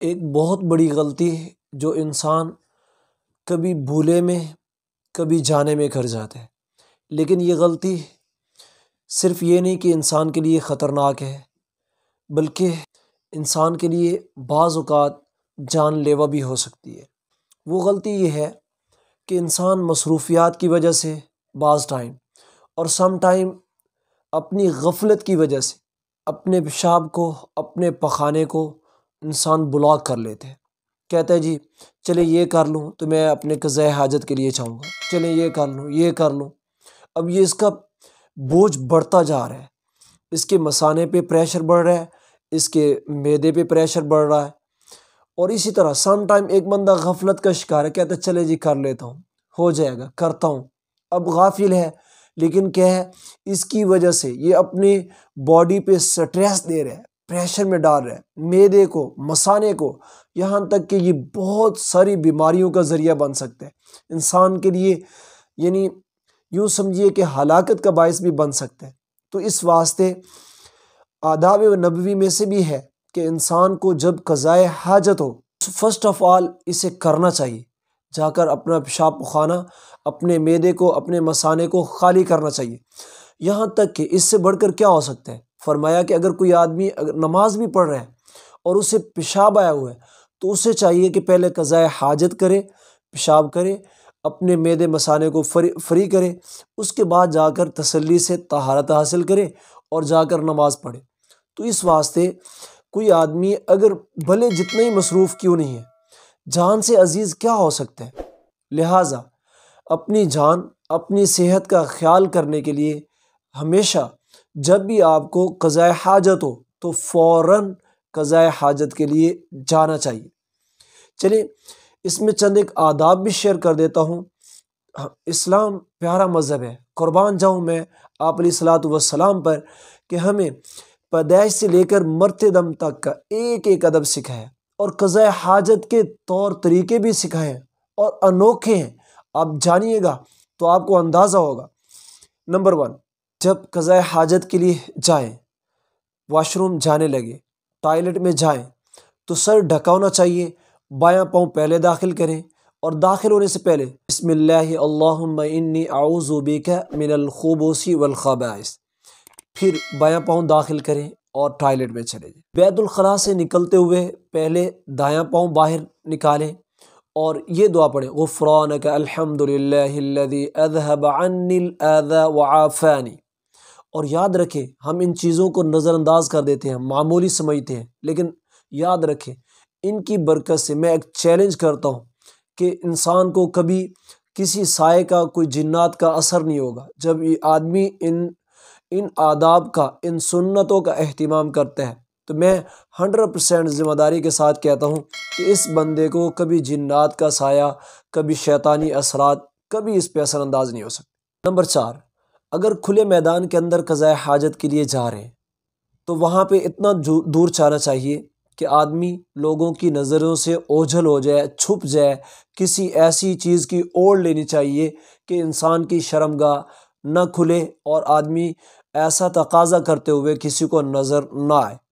ایک بہت بڑی غلطی جو انسان کبھی بھولے میں کبھی جانے میں کر جاتا ہے، لیکن یہ غلطی صرف یہ نہیں کہ انسان کے لیے خطرناک ہے، بلکہ انسان کے لیے بعض اوقات جان لیوا بھی ہو سکتی ہے۔ وہ غلطی یہ ہے کہ انسان مصروفیات کی وجہ سے بعض ٹائم اور سم ٹائم اپنی غفلت کی وجہ سے اپنے پیشاب کو، اپنے پخانے کو انسان بلاک کر لیتے ہیں۔ کہتا ہے جی چلے یہ کر لوں تو میں اپنے قضائے حاجت کے لیے چاہوں گا، چلیں یہ کر لوں۔ اب یہ اس کا بوجھ بڑھتا جا رہا ہے، اس کے مثانے پہ پریشر بڑھ رہا ہے، اس کے معدے پہ پریشر بڑھ رہا ہے، اور اسی طرح سم ٹائم ایک بندہ غفلت کا شکار ہے، کہتا ہے چلے جی کر لیتا ہوں، ہو جائے گا، کرتا ہوں۔ اب غافل ہے، لیکن کیا ہے، اس کی وجہ سے یہ اپنی باڈی پہ سٹریس دے رہا ہے، پریشر میں ڈال رہا ہے، معدے کو، مثانے کو، یہاں تک کہ یہ بہت ساری بیماریوں کا ذریعہ بن سکتا ہے انسان کے لیے، یعنی یوں سمجھیے کہ ہلاکت کا باعث بھی بن سکتا ہے۔ تو اس واسطے آداب نبوی میں سے بھی ہے کہ انسان کو جب قضائے حاجت ہو، فرسٹ آف آل اسے کرنا چاہیے، جا کر اپنا پیشاب پخانہ، اپنے معدے کو، اپنے مثانے کو خالی کرنا چاہیے۔ یہاں تک کہ اس سے بڑھ کر کیا ہو سکتا ہے، فرمایا کہ اگر کوئی آدمی نماز بھی پڑھ رہا ہے اور اسے پیشاب آیا ہوا ہے تو اسے چاہیے کہ پہلے قضائے حاجت کرے، پیشاب کرے، اپنے معدے مثانے کو فری کرے، اس کے بعد جا کر تسلی سے طہارت حاصل کرے اور جا کر نماز پڑھے۔ تو اس واسطے کوئی آدمی اگر بھلے جتنا ہی مصروف کیوں نہیں ہے، جان سے عزیز کیا ہو سکتا ہے، لہٰذا اپنی جان، اپنی صحت کا خیال کرنے کے لیے ہمیشہ جب بھی آپ کو قضائے حاجت ہو تو فوراً قضائے حاجت کے لیے جانا چاہیے۔ چلیے اس میں چند ایک آداب بھی شیئر کر دیتا ہوں۔ اسلام پیارا مذہب ہے، قربان جاؤں میں آپ علیہ الصلوۃ والسلام پر کہ ہمیں پیدائش سے لے کر مرتے دم تک کا ایک ایک ادب سکھایا ہے، اور قضائے حاجت کے طور طریقے بھی سکھائے ہیں اور انوکھے ہیں، آپ جانیے گا تو آپ کو اندازہ ہوگا۔ نمبر 1، جب قضائے حاجت کے لیے جائیں، واش روم جانے لگے، ٹوائلٹ میں جائیں تو سر ڈھکا ہونا چاہیے، بایاں پاؤں پہلے داخل کریں، اور داخل ہونے سے پہلے بسم اللہ اللہم انی اعوذ بک من الخبث والخبائث، پھر بایاں پاؤں داخل کریں اور ٹوائلٹ میں چلے جائیں۔ بیت الخلاء سے نکلتے ہوئے پہلے دایاں پاؤں باہر نکالیں اور یہ دعا پڑھیں، غفرانک الحمد للہ الذی اذہب عنی الاذی وعافانی۔ اور یاد رکھیں، ہم ان چیزوں کو نظر انداز کر دیتے ہیں، معمولی سمجھتے ہیں، لیکن یاد رکھیں ان کی برکت سے میں ایک چیلنج کرتا ہوں کہ انسان کو کبھی کسی سائے کا، کوئی جنات کا اثر نہیں ہوگا جب یہ آدمی ان آداب کا، ان سنتوں کا اہتمام کرتا ہے۔ تو میں 100% ذمہ داری کے ساتھ کہتا ہوں کہ اس بندے کو کبھی جنات کا سایہ، کبھی شیطانی اثرات، کبھی اس پہ اثر انداز نہیں ہو سکتے۔ نمبر 4، اگر کھلے میدان کے اندر قضائے حاجت کے لیے جا رہے ہیں تو وہاں پہ اتنا دور جانا چاہیے کہ آدمی لوگوں کی نظروں سے اوجھل ہو جائے، چھپ جائے، کسی ایسی چیز کی اوڑھ لینی چاہیے کہ انسان کی شرمگاہ نہ کھلے اور آدمی ایسا تقاضا کرتے ہوئے کسی کو نظر نہ آئے۔